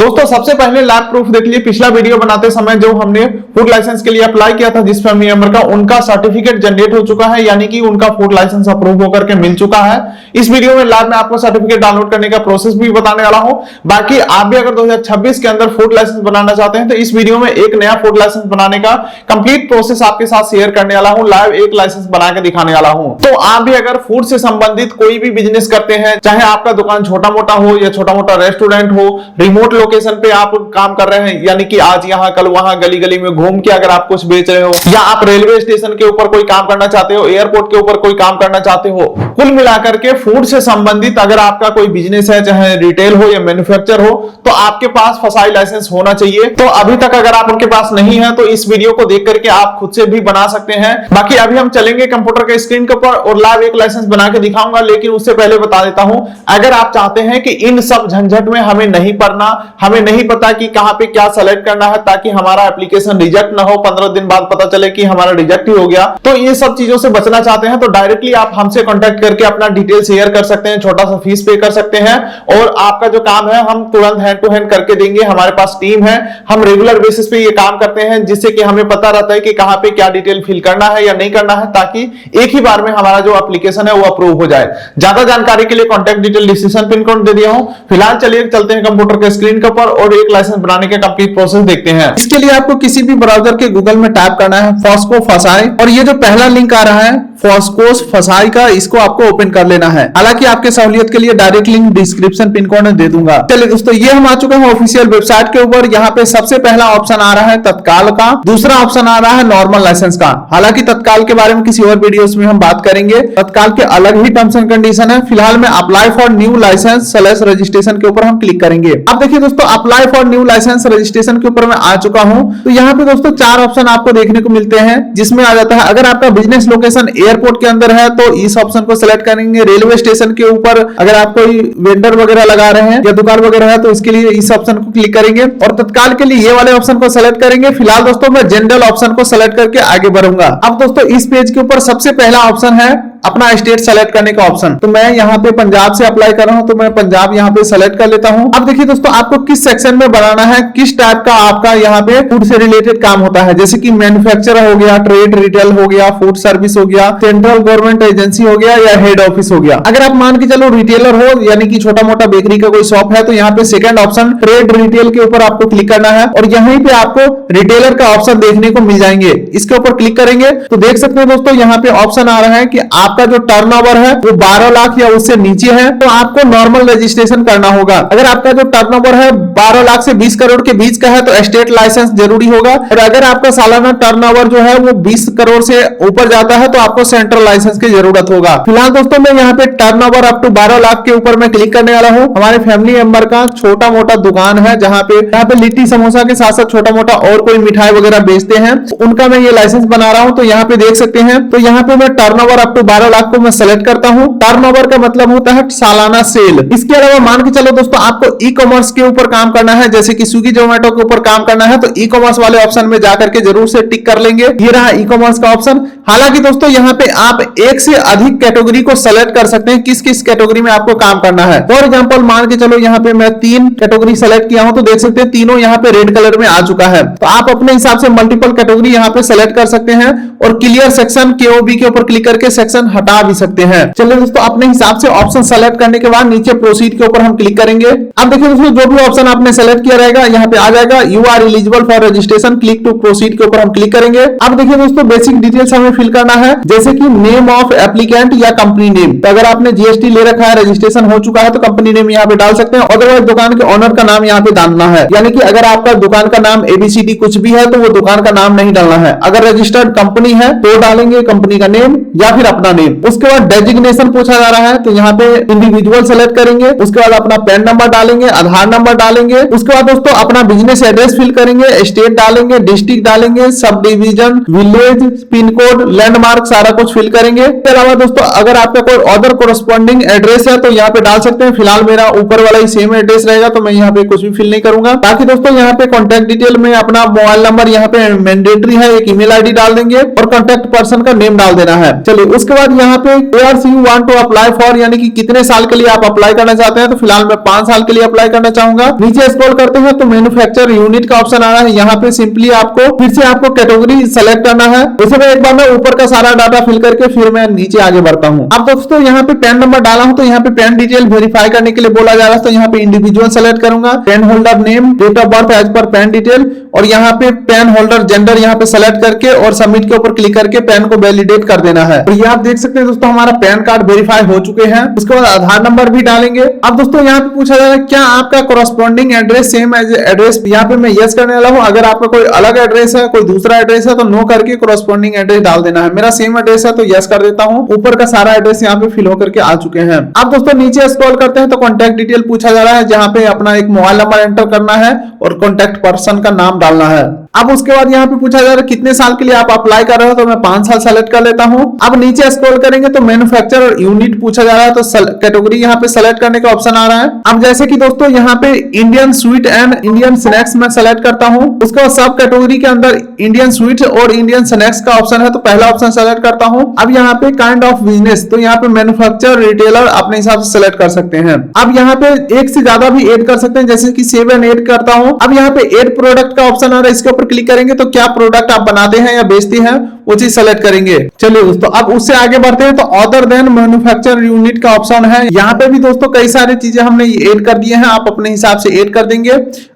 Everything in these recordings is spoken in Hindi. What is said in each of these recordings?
दोस्तों सबसे पहले लैब प्रूफ देख लिए। पिछला वीडियो बनाते समय जो हमने फूड लाइसेंस के लिए अप्लाई किया था जिस फैमिली मेंबर का, उनका सर्टिफिकेट जनरेट हो चुका है, यानी कि उनका फूड लाइसेंस अप्रूव होकर के मिल चुका है। इस वीडियो में लैब में आपको सर्टिफिकेट डाउनलोड करने का प्रोसेस भी बताने वाला हूं। बाकी आप भी अगर 2026 के अंदर फूड लाइसेंस बनाना चाहते हैं तो इस वीडियो में एक नया फूड लाइसेंस बनाने का कंप्लीट प्रोसेस आपके साथ शेयर करने वाला हूं। लाइव एक लाइसेंस बना के दिखाने वाला हूं। तो आप भी अगर फूड से संबंधित कोई भी बिजनेस करते हैं, चाहे आपका दुकान छोटा मोटा हो या छोटा मोटा रेस्टोरेंट हो, रिमोट लोकेशन पे आप काम कर रहे हैं, यानी कि आज यहां कल वहां गली गली में घूम के अगर आप कुछ बेच रहे हो, या आप रेलवे स्टेशन के ऊपर कोई काम करना चाहते हो, एयरपोर्ट के ऊपर कोई काम करना चाहते हो, कुल मिलाकर के फूड से संबंधित अगर आपका कोई बिजनेस है, चाहे रिटेल हो या मैन्युफैक्चर हो, तो आपके पास फसाई लाइसेंस होना चाहिए। तो अभी तक अगर आप उनके पास नहीं है तो इस वीडियो को देख करके आप खुद से भी बना सकते हैं। बाकी अभी हम चलेंगे कंप्यूटर के स्क्रीन के ऊपर और लाइव एक लाइसेंस बना के दिखाऊंगा, लेकिन उससे पहले बता देता हूं, अगर आप चाहते हैं कि इन सब झंझट में हमें नहीं पड़ना, हमें नहीं पता कि कहां पे क्या सेलेक्ट करना है ताकि हमारा एप्लीकेशन रिजेक्ट ना हो, 15 दिन बाद पता चले कि हमारा रिजेक्ट ही हो गया, तो ये सब चीजों से बचना चाहते हैं तो डायरेक्टली आप हमसे कांटेक्ट करके अपना डिटेल शेयर कर सकते हैं, छोटा सा फीस पे कर सकते हैं और आपका जो काम है हम तुरंत हैंड टू हैंड करके देंगे। हमारे पास टीम है, हम रेगुलर बेसिस पे ये काम करते हैं जिससे कि हमें पता रहता है कि कहां पे क्या डिटेल फिल करना है या नहीं करना है, ताकि एक ही बार में हमारा जो एप्लीकेशन है वो अप्रूव हो जाए। ज्यादा जानकारी के लिए contact detail description pin code दे दिया हूं। फिलहाल चलिए चलते हैं कंप्यूटर के स्क्रीन के ऊपर और एक लाइसेंस बनाने के कंप्लीट प्रोसेस देखते हैं। इसके लिए आपको किसी भी ब्राउजर के गूगल में टाइप करना है फॉस्को फसाई, और ये जो पहला लिंक आ रहा है फॉस्कोस फसाई का, इसको आपको ओपन कर लेना है। हालांकि आपके सहूलियत के लिए direct link description pin code में दे दूंगा। चलिए दोस्तों, ये हम आ चुके हैं ऑफिशियल वेबसाइट के ऊपर। यहाँ पे सबसे पहला ऑप्शन आ रहा है तत्काल का, दूसरा ऑप्शन आ रहा है नॉर्मल लाइसेंस का। हालांकि तत्काल के बारे में किसी और वीडियोस में हम बात करेंगे, तत्काल के अलग ही टर्म्स एंड कंडीशन है। फिलहाल में apply for new licence / registration के ऊपर हम क्लिक करेंगे। अब देखिए दोस्तों, apply for new licence registration के ऊपर मैं आ चुका हूं। तो यहाँ पे दोस्तों 4 ऑप्शन आपको देखने को मिलते हैं, जिसमें आ जाता है अगर आपका बिजनेस लोकेशन एयरपोर्ट के अंदर है तो इस ऑप्शन को सिलेक्ट करेंगे। रेलवे स्टेशन के ऊपर अगर आप कोई वेंडर वगैरह लगा रहे हैं या दुकान वगैरह है तो इसके लिए इस ऑप्शन को क्लिक करेंगे, और तत्काल के लिए ये वाले ऑप्शन को सेलेक्ट करेंगे। फिलहाल दोस्तों मैं जनरल ऑप्शन को सेलेक्ट करके आगे बढ़ूंगा। अब दोस्तों इस पेज के ऊपर सबसे पहला ऑप्शन है अपना स्टेट सेलेक्ट करने का ऑप्शन। तो मैं यहाँ पे पंजाब से अप्लाई कर रहा हूं, तो मैं पंजाब यहाँ पे सेलेक्ट कर लेता हूं। अब देखिए दोस्तों, आपको किस सेक्शन में बनाना है, किस टाइप का आपका यहाँ पे फूड से रिलेटेड काम होता है, जैसे कि मैन्युफैक्चर हो गया, ट्रेड रिटेल हो गया, फूड सर्विस हो गया, सेंट्रल गवर्नमेंट एजेंसी हो गया या हेड ऑफिस हो गया। अगर आप मान के चलो रिटेलर हो, यानी कि छोटा मोटा बेकरी का कोई शॉप है, तो यहाँ पे सेकंड ऑप्शन ट्रेड रिटेल के ऊपर आपको क्लिक करना है और यहीं पे आपको रिटेलर का ऑप्शन देखने को मिल जाएंगे। इसके ऊपर क्लिक करेंगे तो देख सकते हैं दोस्तों, यहाँ पे ऑप्शन आ रहा है कि आपका जो टर्नओवर है वो 12 लाख या उससे नीचे है तो आपको नॉर्मल रजिस्ट्रेशन करना होगा। अगर आपका जो टर्नओवर है 12 लाख से 20 करोड़ के बीच का है तो स्टेट लाइसेंस जरूरी होगा, और अगर आपका सालाना टर्नओवर जो है वो 20 करोड़ से ऊपर जाता है तो आपको सेंट्रल लाइसेंस की जरूरत होगा। फिलहाल दोस्तों मैं यहाँ पे टर्नओवर अप टू 12 लाख के ऊपर मैं क्लिक करने वाला हूँ। हमारे फैमिली मेंबर का छोटा मोटा दुकान है जहाँ पे लिट्टी समोसा के साथ साथ छोटा मोटा और कोई मिठाई वगैरह बेचते हैं, उनका मैं ये लाइसेंस बना रहा हूँ। तो यहाँ पे देख सकते हैं, तो यहाँ पे मैं टर्नओवर अप टू 12 लाख को मैं सेलेक्ट करता हूं। टर्नओवर का मतलब होता है सालाना सेल। इसके अलावा मान के चलो दोस्तों, आपको ई कॉमर्स के ऊपर काम करना है, जैसे कि स्विगी जोमेटो के ऊपर काम करना है, तो ई कॉमर्स वाले ऑप्शन में जाकर के जरूर से टिक कर लेंगे। ये रहा ई कॉमर्स का ऑप्शन। हालांकि दोस्तों यहाँ पे आप एक से अधिक कैटेगरी को सेलेक्ट कर सकते हैं, किस किस कैटेगरी में आपको काम करना है। फॉर एग्जांपल मान के चलो यहाँ पे मैं 3 कैटेगरी सेलेक्ट किया हूं, तो देख सकते हैं तीनों यहाँ पे रेड कलर में आ चुका है। तो आप अपने हिसाब से मल्टीपल कैटेगरी यहाँ पे सेलेक्ट कर सकते हैं और क्लियर सेक्शन KOB के ऊपर क्लिक करके सेक्शन हटा भी सकते हैं। चलिए दोस्तों, अपने हिसाब से ऑप्शन सेलेक्ट करने के बाद नीचे प्रोसीड के ऊपर हम क्लिक करेंगे। अब देखिए दोस्तों, जो भी ऑप्शन आपने सेलेक्ट किया रहेगा यहाँ पे आ जाएगा you are eligible for registration, click to proceed के ऊपर हम क्लिक करेंगे। अब देखिए दोस्तों, बेसिक डिटेल्स हमें फिल करना है, जैसे कि नेम ऑफ एप्लीकेंट या कंपनी नेम। तो अगर आपने GST ले रखा है, रजिस्ट्रेशन हो चुका है, तो कंपनी नेम यहाँ पे डाल सकते हैं। अदरवाइज दुकान के ऑनर का नाम यहाँ पे डालना है, यानी कि अगर आपका दुकान का नाम ABCD कुछ भी है तो वो दुकान का नाम नहीं डालना है। अगर रजिस्टर्ड कंपनी है तो डालेंगे कंपनी का नेम या फिर अपना नेम। उसके बाद डेजिग्नेशन पूछा जा रहा है, तो यहाँ पे इंडिविजुअल सेलेक्ट करेंगे। उसके बाद अपना पैन नंबर डालेंगे, आधार नंबर डालेंगे। उसके बाद दोस्तों अपना बिजनेस एड्रेस फिल करेंगे, स्टेट डालेंगे, डिस्ट्रिक्ट डालेंगे, sub division, village, pin code, landmark सारा कुछ फिल करेंगे। इसके अलावा दोस्तों अगर आपका कोई अदर कोरस्पॉन्डिंग एड्रेस है तो यहाँ पे डाल सकते हैं। फिलहाल मेरा ऊपर वाला ही सेम एड्रेस रहेगा तो मैं यहाँ पे कुछ भी फिल नहीं करूंगा। बाकी दोस्तों यहाँ पे कॉन्टैक्ट डिटेल में अपना मोबाइल नंबर यहाँ पे मैंडेटरी है, एक ईमेल ID डाल देंगे और कॉन्टैक्ट पर्सन का नेम डाल देना है। चलिए उसके बाद बाद यहाँ पे years you want to apply for, यानी कि कितने साल के लिए आप अप्लाई करना चाहते हैं। तो फिलहाल मैं 5 साल के लिए अप्लाई करना चाहूंगा। नीचे स्क्रॉल करते हैं तो मैन्युफैक्चर यूनिट का ऑप्शन आ रहा है। यहाँ पे सिंपली आपको फिर से आपको कैटेगरी सेलेक्ट करना है। वैसे मैं एक बार मैं ऊपर का सारा डाटा फिल करके फिर मैं नीचे आगे बढ़ता हूँ। अब दोस्तों यहाँ पे पैन नंबर डाला हूँ तो यहाँ पे पैन डिटेल वेरीफाई करने के लिए बोला जा रहा है। तो यहाँ पे इंडिविजुअल सेलेक्ट करूंगा, PAN holder name, date of birth as per PAN detail, और यहाँ पे पैन होल्डर जेंडर यहाँ पे सेलेक्ट करके और सबमिट के ऊपर क्लिक करके पैन को वैलिडेट कर देना है। तो ये आप देख सकते हैं दोस्तों हमारा पैन कार्ड वेरीफाई हो चुके हैं। उसके बाद आधार नंबर भी डालेंगे। अब दोस्तों यहाँ पे पूछा जा रहा है क्या आपका corresponding address same as address, यहाँ पे मैं यस करने वाला हूँ। अगर आपका कोई अलग एड्रेस है, कोई दूसरा एड्रेस है तो नो करके कोरस्पॉन्डिंग एड्रेस डाल देना है। मेरा सेम एड्रेस है तो यस कर देता हूँ। ऊपर का सारा एड्रेस यहाँ पे फिल होकर के आ चुके हैं। अब दोस्तों नीचे स्क्रॉल करते हैं तो कॉन्टैक्ट डिटेल पूछा जा रहा है, जहाँ पे अपना एक मोबाइल नंबर एंटर करना है और कॉन्टैक्ट पर्सन का नाम डालना है। अब उसके बाद यहाँ पे पूछा जा रहा है कितने साल के लिए आप अप्लाई कर रहे हो, तो मैं 5 साल सेलेक्ट कर लेता हूँ। अब नीचे स्क्रॉल करेंगे तो मैन्युफैक्चर यूनिट पूछा जा रहा है, तो कैटेगरी यहाँ पे सेलेक्ट करने का ऑप्शन आ रहा है। अब जैसे कि दोस्तों यहाँ पे Indian sweet and Indian snacks में सेलेक्ट करता हूँ। उसके बाद सब कैटेगरी के अंदर इंडियन स्वीट और इंडियन स्नैक्स का ऑप्शन है, तो पहला ऑप्शन सेलेक्ट करता हूँ। अब यहाँ पे काइंड ऑफ बिजनेस, तो यहाँ पे मैन्युफैक्चर रिटेलर अपने हिसाब से सेलेक्ट कर सकते हैं। अब यहाँ पे एक से ज्यादा भी ऐड कर सकते हैं, जैसे कि 7 ऐड करता हूँ। अब यहाँ पे ऐड प्रोडक्ट का ऑप्शन आ रहा है, इसके ऊपर क्लिक करेंगे तो क्या प्रोडक्ट आप बनाते हैं या बेचते हैं वो चीज सेलेक्ट करेंगे। चलिए दोस्तों अब उससे आगे बढ़ते हैं तो अदर देन मैन्युफैक्चर यूनिट का ऑप्शन है। यहाँ पे भी दोस्तों कई सारी चीजें हमने ऐड कर दिए हैं, आप अपने हिसाब से ऐड कर देंगे।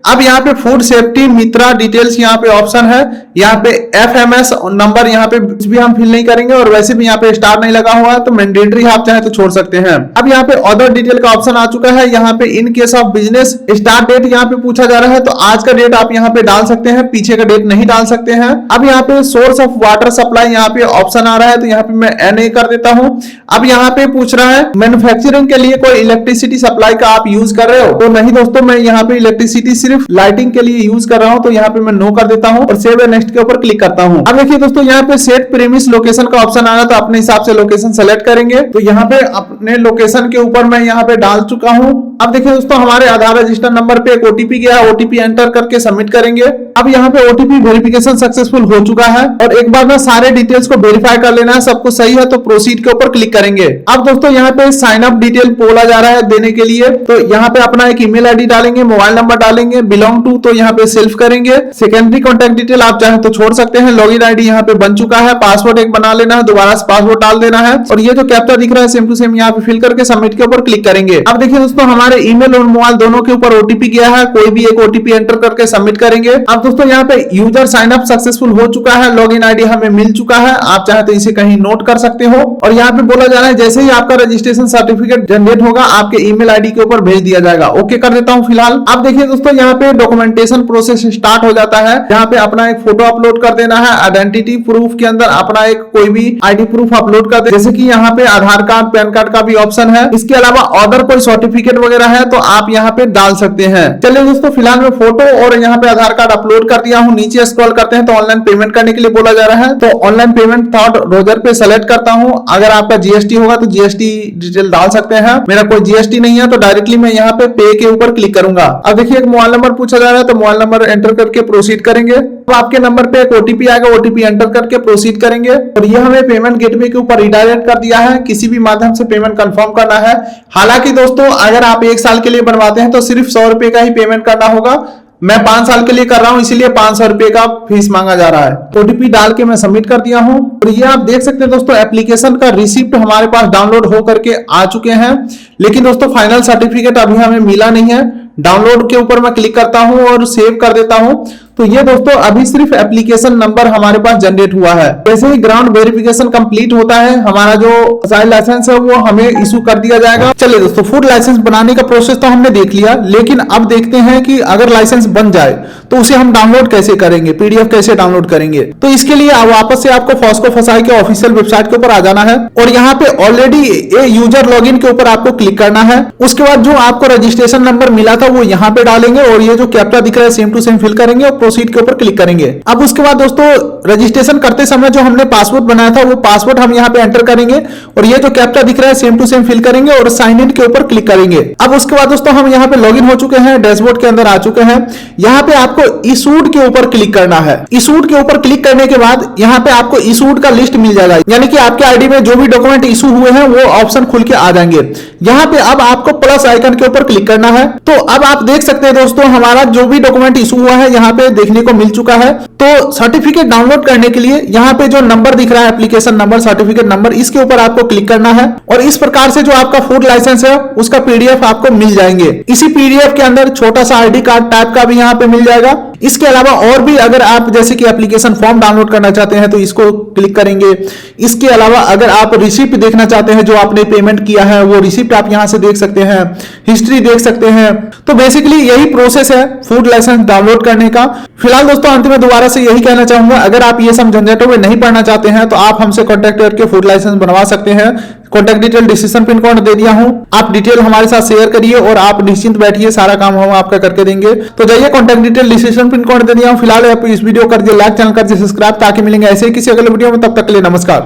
अब यहाँ पे फूड सेफ्टी मित्रा डिटेल्स यहाँ पे ऑप्शन है। यहाँ पे FMS नंबर यहाँ पे कुछ भी हम फिल नहीं करेंगे और वैसे भी यहाँ पे स्टार नहीं लगा हुआ है, तो मैंडेटरी आप चाहे तो छोड़ सकते हैं। अब यहाँ पे अदर डिटेल का ऑप्शन आ चुका है। यहाँ पे in case of business start date यहाँ पे पूछा जा रहा है, तो आज का डेट आप यहाँ पे डाल सकते हैं, पीछे का डेट नहीं डाल सकते हैं। अब यहाँ पे सोर्स ऑफ वाटर सप्लाई यहाँ पे ऑप्शन आ रहा है, तो यहाँ पे मैं NA कर देता हूँ। अब यहाँ पे पूछ रहा है मैन्युफैक्चरिंग के लिए कोई इलेक्ट्रिसिटी सप्लाई का आप यूज कर रहे हो, तो नहीं दोस्तों मैं यहाँ पे इलेक्ट्रिसिटी सिर्फ लाइटिंग के लिए यूज कर रहा हूँ, तो यहाँ पे मैं नो कर देता हूँ और सेव एंड नेक्स्ट के ऊपर क्लिक करता हूँ। अब देखिए दोस्तों यहाँ पे सेट प्रीमिस लोकेशन का ऑप्शन आ रहा है, तो अपने हिसाब से लोकेशन सेलेक्ट करेंगे। तो यहाँ पे अपने लोकेशन के ऊपर मैं यहाँ पे डाल चुका हूँ। अब देखिए दोस्तों हमारे आधार रजिस्टर नंबर पे एक OTP गया, OTP एंटर करके सबमिट करेंगे। अब यहाँ पे OTP वेरिफिकेशन सक्सेसफुल हो चुका है और एक बार में सारे डिटेल्स को वेरीफाई कर लेना है, सब कुछ सही है तो प्रोसीड के ऊपर क्लिक करेंगे। अब दोस्तों यहाँ पे साइन अप डिटेल बोला जा रहा है देने के लिए, तो यहाँ पे अपना एक ईमेल आईडी डालेंगे, मोबाइल नंबर डालेंगे, बिलोंग टू तो यहाँ पे सेल्फ करेंगे, सेकेंडरी कॉन्टैक्ट डिटेल आप चाहे तो छोड़ सकते हैं, लॉगिन आईडी यहाँ पे बन चुका है, पासवर्ड एक बना लेना है, दोबारा से पासवर्ड डाल देना है और ये जो कैप्चा दिख रहा है सेम टू सेम यहाँ पे फिल करके सबमिट के ऊपर क्लिक करेंगे। अब देखिए दोस्तों हमारे ईमेल और मोबाइल दोनों के ऊपर OTP गया है, कोई भी एक OTP एंटर करके सबमिट करेंगे। अब दोस्तों यहाँ पे यूजर साइन अप सक्सेसफुल हो चुका है, लॉगिन आईडी हमें मिल चुका है, आप चाहे तो इसे कहीं नोट कर सकते हो। और यहाँ पे बोला जा रहा है जैसे ही आपका रजिस्ट्रेशन सर्टिफिकेट जनरेट होगा आपके ईमेल आईडी के ऊपर भेज दिया जाएगा। ओके कर देता हूँ फिलहाल। अब देखिए दोस्तों यहाँ पे डॉक्यूमेंटेशन प्रोसेस स्टार्ट हो जाता है। यहाँ पे अपना एक फोटो अपलोड कर देना है, आइडेंटिटी प्रूफ के अंदर अपना एक कोई भी ID प्रूफ अपलोड कर दे, जैसे कि यहाँ पे आधार कार्ड पैन कार्ड का भी ऑप्शन है। इसके अलावा अदर कोई सर्टिफिकेट वगैरह है तो आप यहाँ पे डाल सकते हैं। चलिए दोस्तों फिलहाल मैं फोटो और यहाँ पे आधार कार्ड अपलोड कर दिया हूँ। नीचे स्क्रॉल करते हैं तो ऑनलाइन पेमेंट करने के लिए बोला जा रहा है, तो ऑनलाइन पेमेंट थर्ड रोजर पे सेलेक्ट करता हूँ। अगर आपका GST होगा तो GST डिटेल डाल सकते हैं, मेरा कोई GST नहीं है तो डायरेक्टली मैं यहाँ पे पे के ऊपर क्लिक करूंगा। अब देखिए एक मोबाइल नंबर पूछा जा रहा है, तो मोबाइल नंबर एंटर करके प्रोसीड करेंगे। तो आपके नंबर पे एक OTP आएगा, OTP एंटर करके प्रोसीड करेंगे और ये हमें पेमेंट गेटवे के ऊपर रिडायरेक्ट कर दिया है, किसी भी माध्यम से पेमेंट कंफर्म करना है। हालांकि दोस्तों अगर आप 1 साल के लिए बनवाते हैं तो सिर्फ 100 रुपए का ही पेमेंट करना होगा। मैं 5 साल के लिए कर रहा हूं इसीलिए 500 रुपए का फीस मांगा जा रहा है। OTP डाल के मैं सबमिट कर दिया हूं और ये आप देख सकते हैं दोस्तों एप्लीकेशन का रिसिप्ट हमारे पास डाउनलोड हो करके आ चुके हैं, लेकिन दोस्तों फाइनल सर्टिफिकेट अभी हमें मिला नहीं है। डाउनलोड के ऊपर मैं क्लिक करता हूं और सेव कर देता हूं। तो ये दोस्तों अभी सिर्फ एप्लीकेशन नंबर हमारे पास जनरेट हुआ है। जैसे ही ग्राउंड वेरिफिकेशन कंप्लीट होता है हमारा जो साइल लाइसेंस है वो हमें इशू कर दिया जाएगा। चलिए दोस्तों फूड लाइसेंस बनाने का प्रोसेस तो हमने देख लिया, लेकिन अब देखते हैं कि अगर लाइसेंस बन जाए तो उसे हम डाउनलोड कैसे करेंगे, PDF कैसे डाउनलोड करेंगे। तो इसके लिए वापस से आपको फॉस्को फसाई के ऑफिशियल वेबसाइट के ऊपर आ जाना है और यहाँ पे ऑलरेडी यूजर लॉगिन के ऊपर आपको क्लिक करना है। उसके बाद जो आपको रजिस्ट्रेशन नंबर मिला था वो यहाँ पे डालेंगे और ये जो कैप्चा दिख रहा है सेम टू सेम फिल करेंगे और प्रोसीड के ऊपर क्लिक करेंगे। अब उसके बाद दोस्तों रजिस्ट्रेशन करते समय जो हमने पासवर्ड बनाया था वो पासवर्ड हम यहाँ पे एंटर करेंगे और ये जो कैप्चा दिख रहा है सेम टू सेम फिल करेंगे और साइन इन के ऊपर क्लिक करेंगे। अब उसके बाद दोस्तों हम यहाँ पे लॉगिन हो चुके हैं, डैशबोर्ड के अंदर आ चुके हैं। यहाँ पे आपको इशूड के ऊपर क्लिक करना है। इशूड के ऊपर क्लिक करने के बाद यहाँ पे आपको इशूड का लिस्ट मिल जाएगा, यानी कि आपके आईडी में जो भी डॉक्यूमेंट इशू हुए हैं वो ऑप्शन खुल के आ जाएंगे। यहाँ पे अब आपको प्लस आइकन के ऊपर क्लिक करना है। तो अब आप देख सकते हैं दोस्तों हमारा जो भी डॉक्यूमेंट इशू हुआ है यहाँ पे देखने को मिल चुका है। तो सर्टिफिकेट डाउनलोड करने के लिए यहाँ पे जो नंबर दिख रहा है एप्लीकेशन नंबर, सर्टिफिकेट नंबर, इसके ऊपर आपको क्लिक करना है और इस प्रकार से जो आपका फूड लाइसेंस है उसका पीडीएफ आपको मिल जाएंगे। इसी पीडीएफ के अंदर छोटा सा आईडी कार्ड टाइप का भी यहाँ पे मिल जाएगा। इसके अलावा और भी अगर आप जैसे कि एप्लीकेशन फॉर्म डाउनलोड करना चाहते हैं तो इसको क्लिक करेंगे। इसके अलावा अगर आप रिसिप्ट देखना चाहते हैं जो आपने पेमेंट किया है वो रिसिप्ट आप यहां से देख सकते हैं, हिस्ट्री देख सकते हैं। तो बेसिकली यही प्रोसेस है फूड लाइसेंस डाउनलोड करने का। फिलहाल दोस्तों अंत में दोबारा से यही कहना चाहूंगा, अगर आप ये सब झंझटों में नहीं पढ़ना चाहते हैं तो आप हमसे कॉन्टैक्ट करके फूड लाइसेंस बनवा सकते हैं। Contact detail description pin code दे दिया हूं, आप डिटेल हमारे साथ शेयर करिए और आप निश्चिंत बैठिए, सारा काम हम आपका करके देंगे। तो जाइए contact detail description pin code दे दिया हूं। फिलहाल आप इस वीडियो कर दिए लाइक, चैनल कर दिए सब्सक्राइब, ताकि मिलेंगे ऐसे ही किसी अगले वीडियो में। तब तक के लिए नमस्कार।